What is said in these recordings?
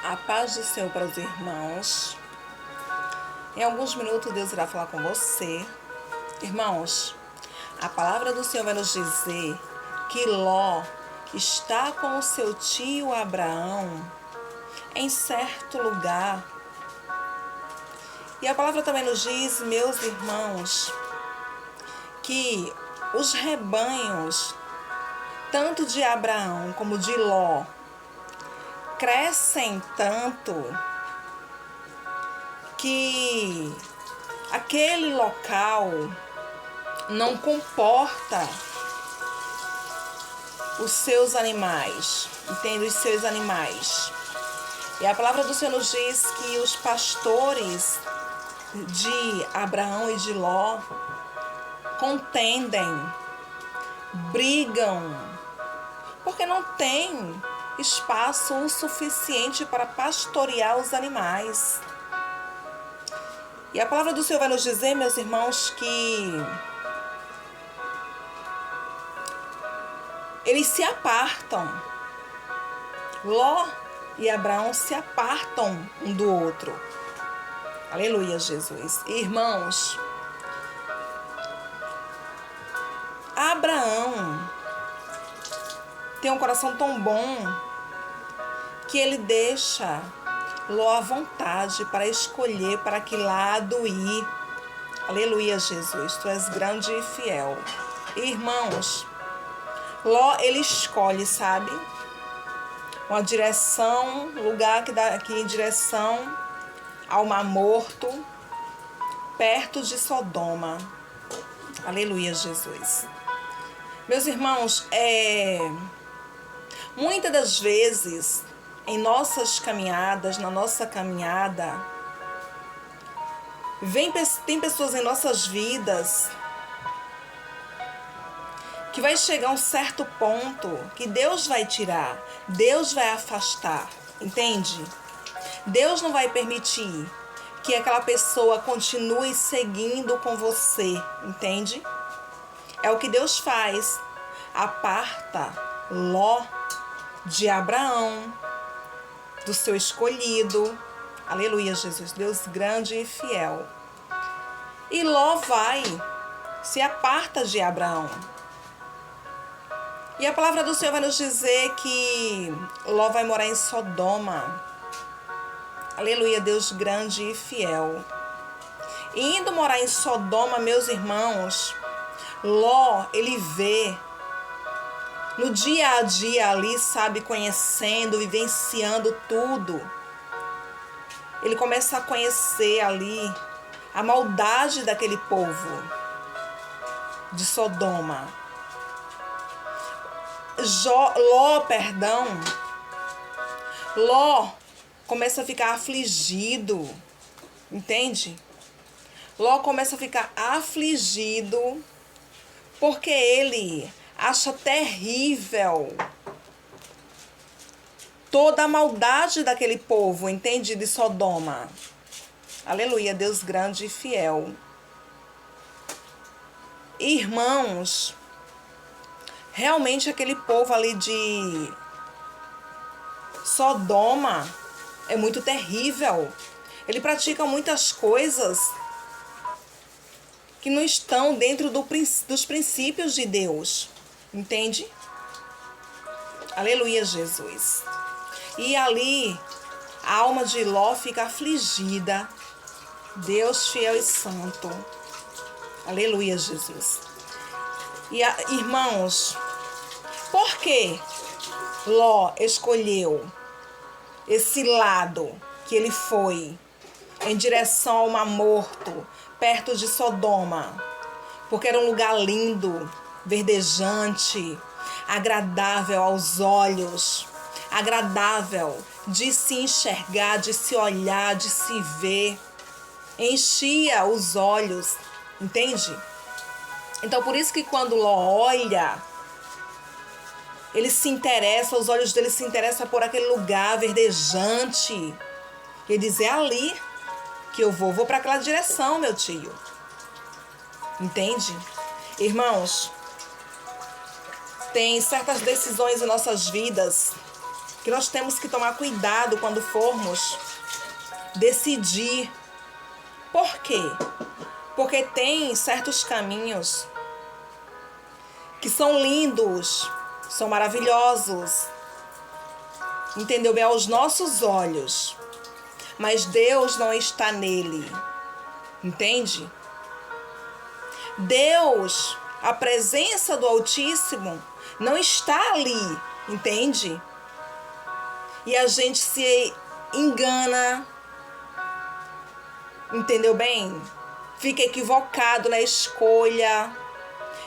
A paz do Senhor para os irmãos. Em alguns minutos Deus irá falar com você. Irmãos, a palavra do Senhor vai nos dizer que Ló está com o seu tio Abraão em certo lugar. E a palavra também nos diz, meus irmãos, que os rebanhos, tanto de Abraão como de Ló, crescem tanto que aquele local não comporta os seus animais, entende? Os seus animais. E a palavra do Senhor nos diz que os pastores de Abraão e de Ló contendem, brigam, porque não tem espaço o suficiente para pastorear os animais. E a palavra do Senhor vai nos dizer, meus irmãos, que eles se apartam. Ló e Abraão se apartam um do outro. Aleluia, Jesus. Irmãos, Abraão tem um coração tão bom que ele deixa Ló à vontade para escolher para que lado ir. Aleluia, Jesus. Tu és grande e fiel. Irmãos, Ló, ele escolhe, sabe? Uma direção, lugar que dá aqui em direção ao Mar Morto, perto de Sodoma. Aleluia, Jesus. Meus irmãos, muitas das vezes, em nossas caminhadas, na nossa caminhada, tem pessoas em nossas vidas que vai chegar um certo ponto que Deus vai tirar, Deus vai afastar, entende? Deus não vai permitir que aquela pessoa continue seguindo com você, entende? É o que Deus faz. Aparta Ló de Abraão, do seu escolhido. Aleluia, Jesus. Deus grande e fiel. E Ló se aparta de Abraão. E a palavra do Senhor vai nos dizer que Ló vai morar em Sodoma. Aleluia, Deus grande e fiel. E indo morar em Sodoma, meus irmãos, Ló, ele vê no dia a dia ali, sabe, conhecendo, vivenciando tudo. Ele começa a conhecer ali a maldade daquele povo de Sodoma. Ló começa a ficar afligido, entende? Ló começa a ficar afligido porque ele acha terrível toda a maldade daquele povo, entende? De Sodoma. Aleluia, Deus grande e fiel. Irmãos, realmente aquele povo ali de Sodoma é muito terrível. Ele pratica muitas coisas que não estão dentro dos princípios de Deus. Entende? Aleluia, Jesus. E ali, a alma de Ló fica afligida. Deus fiel e santo. Aleluia, Jesus. E, irmãos, por que Ló escolheu esse lado que ele foi em direção ao Mar Morto, perto de Sodoma? Porque era um lugar lindo, verdejante, agradável aos olhos, agradável de se enxergar, de se olhar, de se ver. Enchia os olhos, entende? Então, por isso que quando Ló olha, ele se interessa, os olhos dele se interessam por aquele lugar verdejante. Ele diz, é ali que eu vou para aquela direção, meu tio. Entende? Irmãos, tem certas decisões em nossas vidas que nós temos que tomar cuidado quando formos decidir. Por quê? Porque tem certos caminhos que são lindos, são maravilhosos, entendeu bem, aos nossos olhos, mas Deus não está nele, entende? Deus, a presença do Altíssimo não está ali, entende? E a gente se engana, entendeu bem? Fica equivocado na escolha,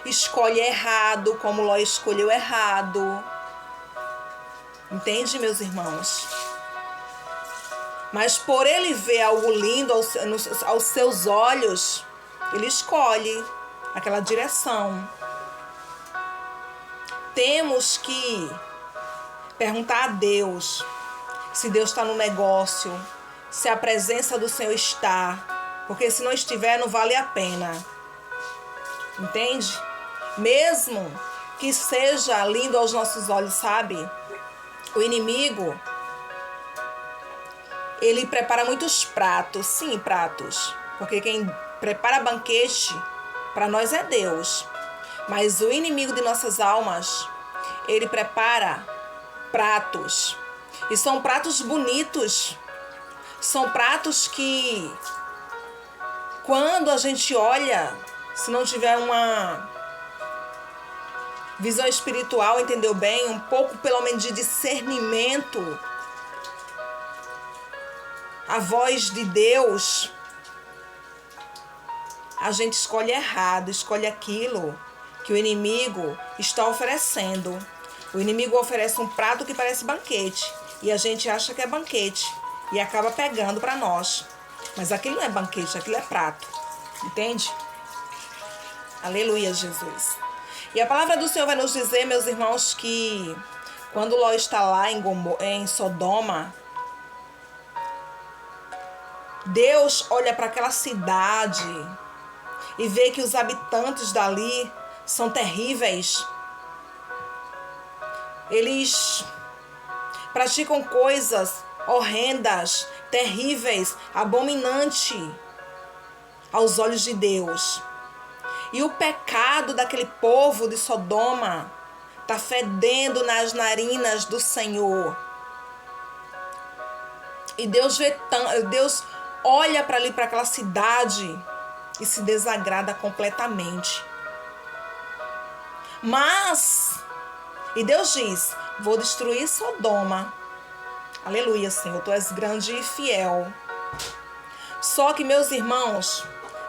escolhe errado, como Ló escolheu errado. Entende, meus irmãos? Mas por ele ver algo lindo aos seus olhos, ele escolhe aquela direção. Temos que perguntar a Deus se Deus está no negócio, se a presença do Senhor está, porque se não estiver, não vale a pena. Entende? Mesmo que seja lindo aos nossos olhos, sabe? O inimigo, ele prepara muitos pratos, sim, pratos, porque quem prepara banquete para nós é Deus. Mas o inimigo de nossas almas, ele prepara pratos. E são pratos bonitos. São pratos que, quando a gente olha, se não tiver uma visão espiritual, entendeu bem? Um pouco, pelo menos, de discernimento, a voz de Deus, a gente escolhe errado, escolhe aquilo que o inimigo está oferecendo. O inimigo oferece um prato que parece banquete e a gente acha que é banquete e acaba pegando para nós. Mas aquilo não é banquete, aquilo é prato. Entende? Aleluia, Jesus. E a palavra do Senhor vai nos dizer, meus irmãos, que quando Ló está lá em Sodoma, Deus olha para aquela cidade e vê que os habitantes dali são terríveis. Eles praticam coisas horrendas, terríveis, abominantes aos olhos de Deus. E o pecado daquele povo de Sodoma está fedendo nas narinas do Senhor. E Deus olha para ali, para aquela cidade, e se desagrada completamente. E Deus diz: vou destruir Sodoma. Aleluia, Senhor, tu és grande e fiel. Só que, meus irmãos,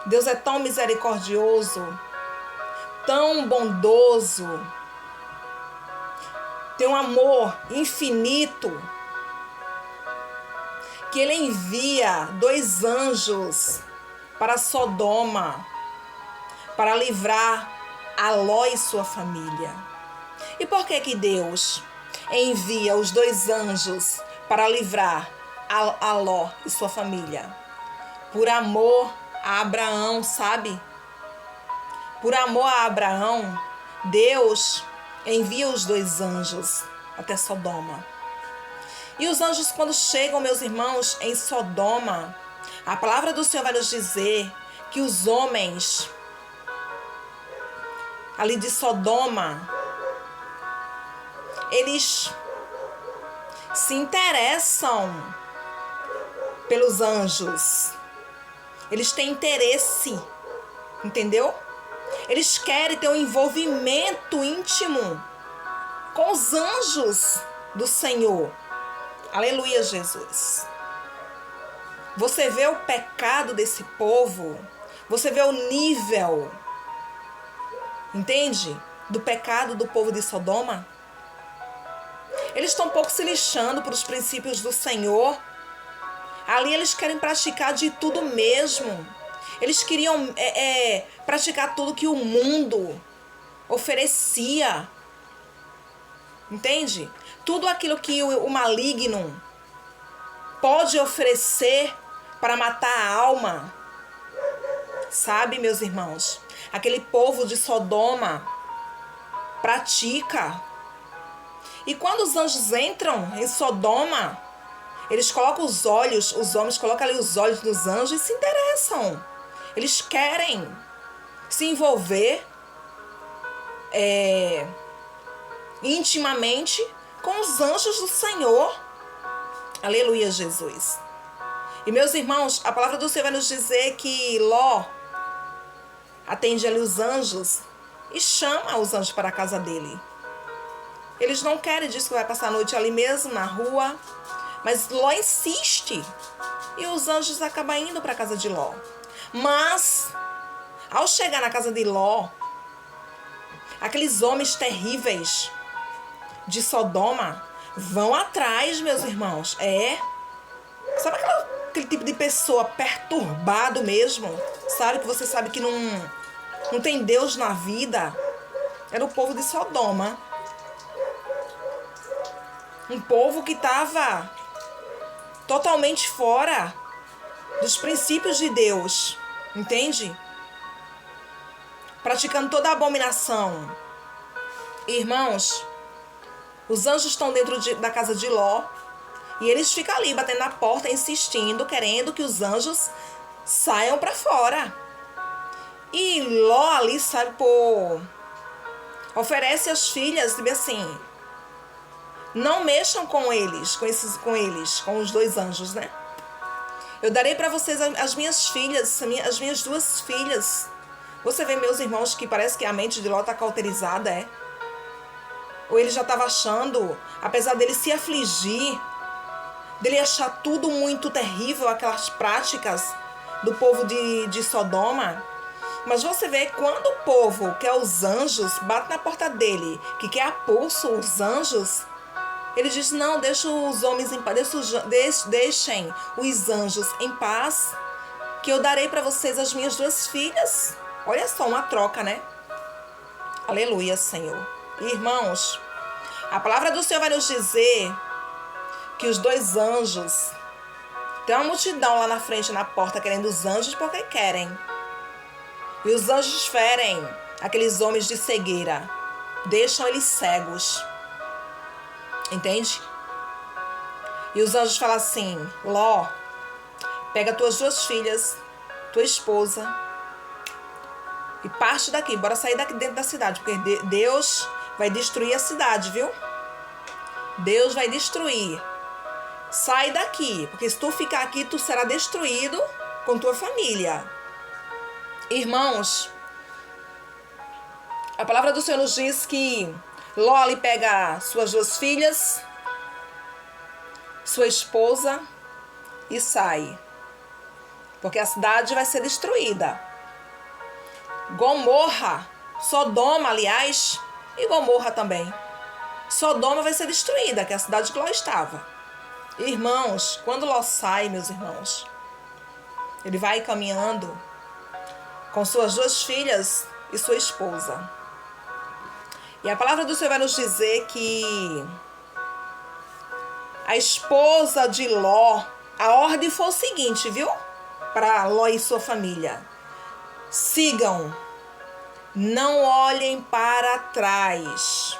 Deus é tão misericordioso, tão bondoso, tem um amor infinito, que ele envia 2 anjos para Sodoma, para livrar a Ló e sua família. E por que Deus envia os 2 anjos para livrar a Ló e sua família? Por amor a Abraão, sabe? Por amor a Abraão, Deus envia os 2 anjos até Sodoma. E os anjos, quando chegam, meus irmãos, em Sodoma, a palavra do Senhor vai nos dizer que os homens ali de Sodoma, eles se interessam pelos anjos. Eles têm interesse, entendeu? Eles querem ter um envolvimento íntimo com os anjos do Senhor. Aleluia, Jesus. Você vê o pecado desse povo, você vê o nível, entende? Do pecado do povo de Sodoma. Eles estão um pouco se lixando para os princípios do Senhor. Ali eles querem praticar de tudo mesmo. Eles queriam praticar tudo que o mundo oferecia. Entende? Tudo aquilo que o maligno pode oferecer para matar a alma. Sabe, meus irmãos? Aquele povo de Sodoma pratica. E quando os anjos entram em Sodoma, eles colocam os homens colocam ali os olhos dos anjos e se interessam. Eles querem se envolver intimamente com os anjos do Senhor. Aleluia, Jesus. E meus irmãos, a palavra do Senhor vai nos dizer que Ló atende ali os anjos e chama os anjos para a casa dele. Eles não querem, diz que vai passar a noite ali mesmo, na rua. Mas Ló insiste. E os anjos acabam indo para a casa de Ló. Mas, ao chegar na casa de Ló, aqueles homens terríveis de Sodoma vão atrás, meus irmãos. Sabe aquele tipo de pessoa perturbado mesmo? Sabe, que você sabe que não tem Deus na vida? Era o povo de Sodoma. Um povo que estava totalmente fora dos princípios de Deus. Entende? Praticando toda a abominação. Irmãos, os anjos estão dentro da casa de Ló. E eles ficam ali batendo na porta, insistindo, querendo que os anjos saiam para fora. E Ló ali, sabe, oferece às filhas, tipo assim, não mexam com eles, com os dois anjos, né? Eu darei para vocês as minhas filhas, as minhas duas filhas. Você vê, meus irmãos, que parece que a mente de Ló está cauterizada, Ou ele já estava achando, apesar dele se afligir, dele achar tudo muito terrível, aquelas práticas do povo de Sodoma. Mas você vê, quando o povo, que é os anjos, bate na porta dele, que quer a pulso os anjos, ele diz, não, deixa os homens em paz, deixem os anjos em paz, que eu darei para vocês as minhas duas filhas. Olha só, uma troca, né? Aleluia, Senhor. Irmãos, a palavra do Senhor vai nos dizer que os dois anjos, tem uma multidão lá na frente, na porta, querendo os anjos porque querem. E os anjos ferem aqueles homens de cegueira, deixam eles cegos. Entende? E os anjos falam assim, Ló, pega tuas duas filhas, tua esposa, e parte daqui, bora sair daqui dentro da cidade, porque Deus vai destruir a cidade, viu? Deus vai destruir. Sai daqui, porque se tu ficar aqui, tu será destruído com tua família. Irmãos, a palavra do Senhor nos diz que Ló ali pega suas duas filhas, sua esposa e sai. Porque a cidade vai ser destruída. Gomorra, Sodoma, aliás, e Gomorra também. Sodoma vai ser destruída, que é a cidade que Ló estava. Irmãos, quando Ló sai, meus irmãos, ele vai caminhando com suas duas filhas e sua esposa. E a palavra do Senhor vai nos dizer que a esposa de Ló, a ordem foi o seguinte, viu? Para Ló e sua família. Sigam, não olhem para trás.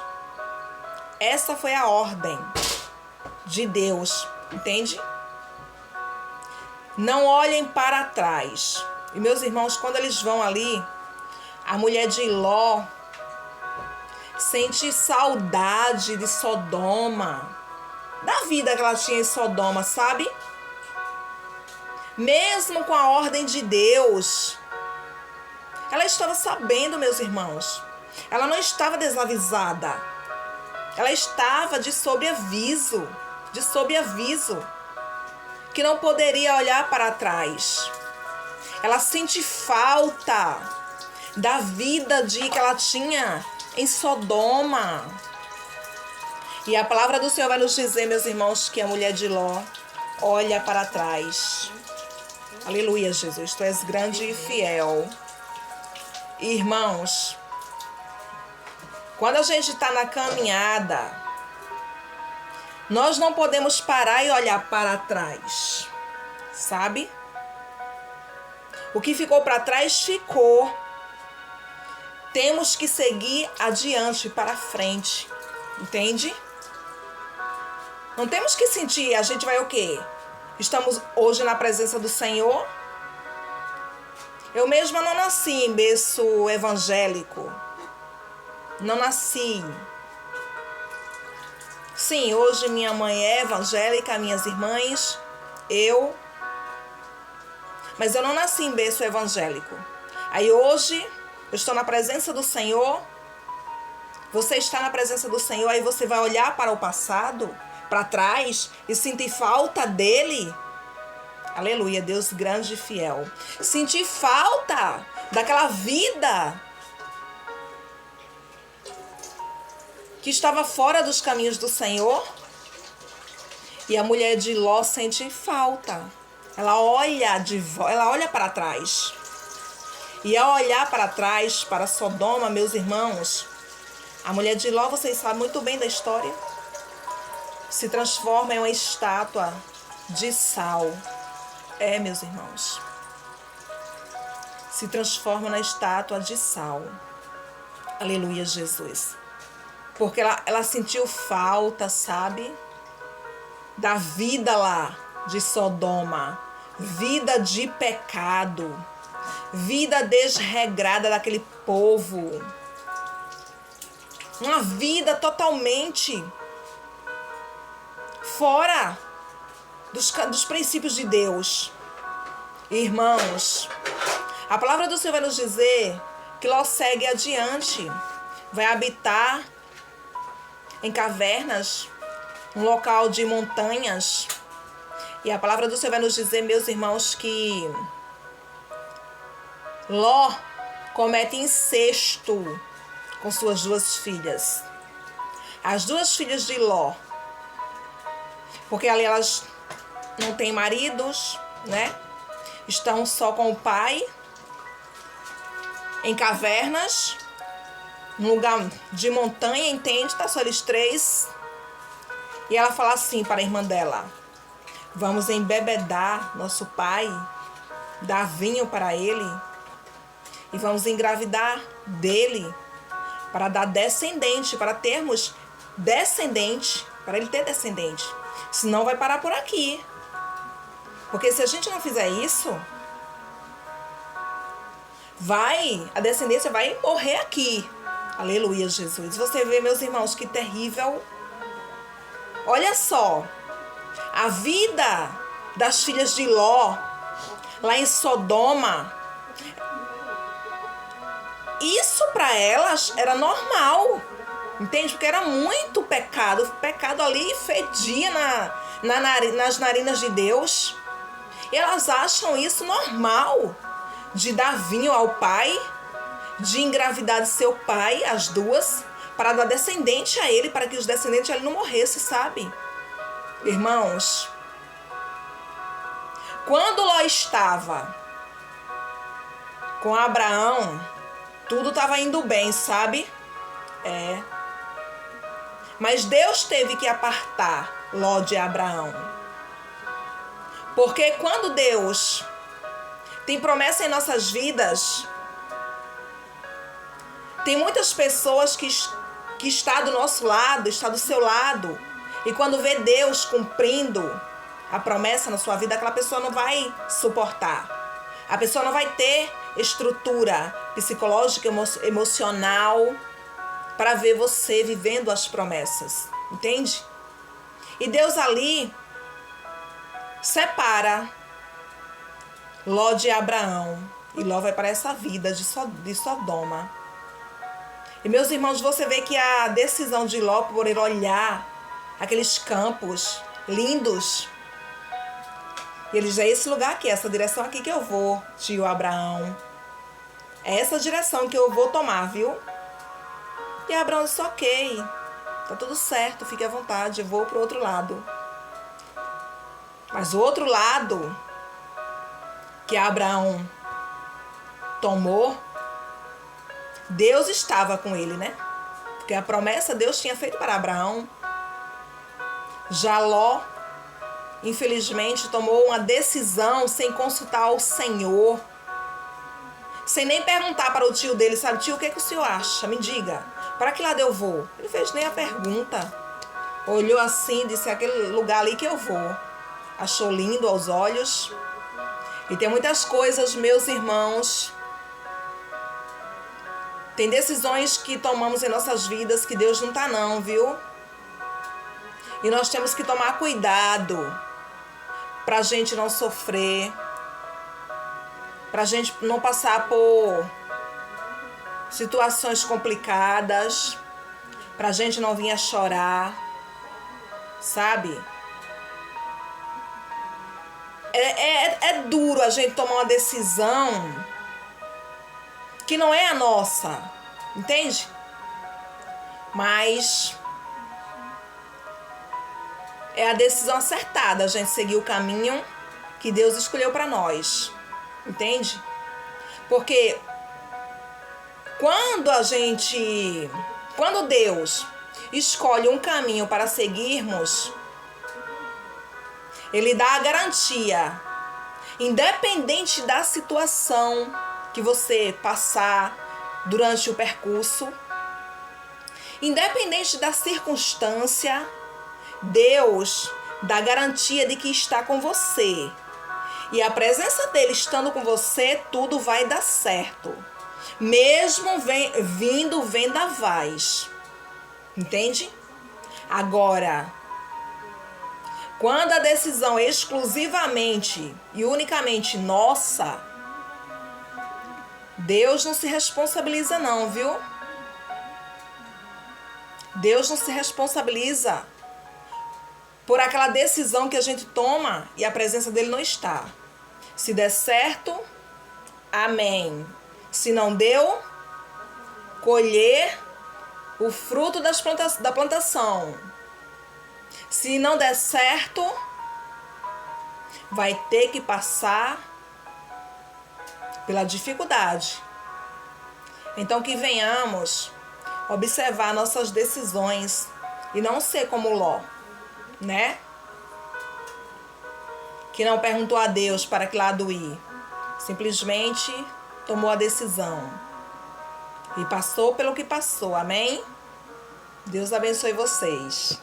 Essa foi a ordem de Deus, entende? Não olhem para trás. E meus irmãos, quando eles vão ali, a mulher de Ló sente saudade de Sodoma, da vida que ela tinha em Sodoma, sabe? Mesmo com a ordem de Deus, ela estava sabendo, meus irmãos. Ela não estava desavisada. Ela estava de sobreaviso, que não poderia olhar para trás. Ela sente falta da vida que ela tinha em Sodoma. E a palavra do Senhor vai nos dizer, meus irmãos, que a mulher de Ló olha para trás. Aleluia, Jesus, tu és grande e fiel. Irmãos, quando a gente está na caminhada, nós não podemos parar e olhar para trás, sabe? O que ficou para trás, ficou. Temos que seguir adiante, para frente, entende? Não temos que sentir, a gente vai o quê? Estamos hoje na presença do Senhor. Eu mesma não nasci em berço evangélico. Não nasci. Sim, hoje minha mãe é evangélica, minhas irmãs, eu. Mas eu não nasci em berço evangélico. Aí hoje eu estou na presença do Senhor. Você está na presença do Senhor, aí você vai olhar para o passado, para trás e sentir falta dele. Aleluia, Deus grande e fiel. Sentir falta daquela vida que estava fora dos caminhos do Senhor. E a mulher de Ló sente falta. Ela olha para trás. E ao olhar para trás, para Sodoma, meus irmãos, a mulher de Ló, vocês sabem muito bem da história, se transforma em uma estátua de sal. Meus irmãos, se transforma na estátua de sal. Aleluia, Jesus. Porque ela sentiu falta, sabe? Da vida lá de Sodoma. Vida de pecado. Vida desregrada daquele povo. Uma vida totalmente fora dos princípios de Deus. Irmãos, a palavra do Senhor vai nos dizer que Ló segue adiante, vai habitar em cavernas, um local de montanhas. E a palavra do Senhor vai nos dizer, meus irmãos, que Ló comete incesto com suas duas filhas. As duas filhas de Ló. Porque ali elas não têm maridos, né? Estão só com o pai, em cavernas, num lugar de montanha, entende? Tá só eles três. E ela fala assim para a irmã dela: vamos embebedar nosso pai, dar vinho para ele, e vamos engravidar dele, para dar descendente, para termos descendente, para ele ter descendente. Senão vai parar por aqui. Porque se a gente não fizer isso, a descendência vai morrer aqui. Aleluia, Jesus. Você vê, meus irmãos, que terrível. Olha só, a vida das filhas de Ló, lá em Sodoma, isso para elas era normal. Entende? Porque era muito pecado. O pecado ali fedia nas narinas de Deus. E elas acham isso normal. De dar vinho ao pai, de engravidar de seu pai, as duas, para dar descendente a ele, para que os descendentes ali não morressem, sabe? Irmãos, quando Ló estava com Abraão, tudo estava indo bem, sabe? Mas Deus teve que apartar Ló de Abraão. Porque quando Deus tem promessa em nossas vidas, tem muitas pessoas que estão do nosso lado, estão do seu lado. E quando vê Deus cumprindo a promessa na sua vida, aquela pessoa não vai suportar. A pessoa não vai ter estrutura psicológica, emocional, para ver você vivendo as promessas. Entende? E Deus ali separa Ló de Abraão. E Ló vai para essa vida de Sodoma. E meus irmãos, você vê que a decisão de Ló por ele olhar aqueles campos lindos, e ele diz: é esse lugar aqui, essa direção aqui que eu vou, tio Abraão. É essa direção que eu vou tomar, viu? E Abraão disse: ok, tá tudo certo, fique à vontade, eu vou pro outro lado. Mas o outro lado que Abraão tomou, Deus estava com ele, né? Porque a promessa Deus tinha feito para Abraão. Já Ló, infelizmente, tomou uma decisão sem consultar o Senhor, sem nem perguntar para o tio dele, sabe: tio, o que o senhor acha? Me diga, para que lado eu vou? Ele fez nem a pergunta. Olhou assim, disse: aquele lugar ali que eu vou. Achou lindo aos olhos. E tem muitas coisas, meus irmãos. Tem decisões que tomamos em nossas vidas que Deus não tá não, viu? E nós temos que tomar cuidado pra gente não sofrer, pra gente não passar por situações complicadas, pra gente não vir a chorar, sabe? É duro a gente tomar uma decisão que não é a nossa, entende? Mas é a decisão acertada, a gente seguir o caminho que Deus escolheu para nós, entende? Porque quando Deus escolhe um caminho para seguirmos, Ele dá a garantia, independente da situação que você passar durante o percurso, independente da circunstância, Deus dá garantia de que está com você. E a presença dele estando com você, tudo vai dar certo. Mesmo vindo vendavais. Entende? Agora, quando a decisão é exclusivamente e unicamente nossa, Deus não se responsabiliza não, viu? Deus não se responsabiliza por aquela decisão que a gente toma e a presença dele não está. Se der certo, amém. Se não deu, colher o fruto da plantação. Se não der certo, vai ter que passar pela dificuldade. Então que venhamos observar nossas decisões e não ser como Ló, né? Que não perguntou a Deus para que lado ir. Simplesmente tomou a decisão. E passou pelo que passou, amém? Deus abençoe vocês.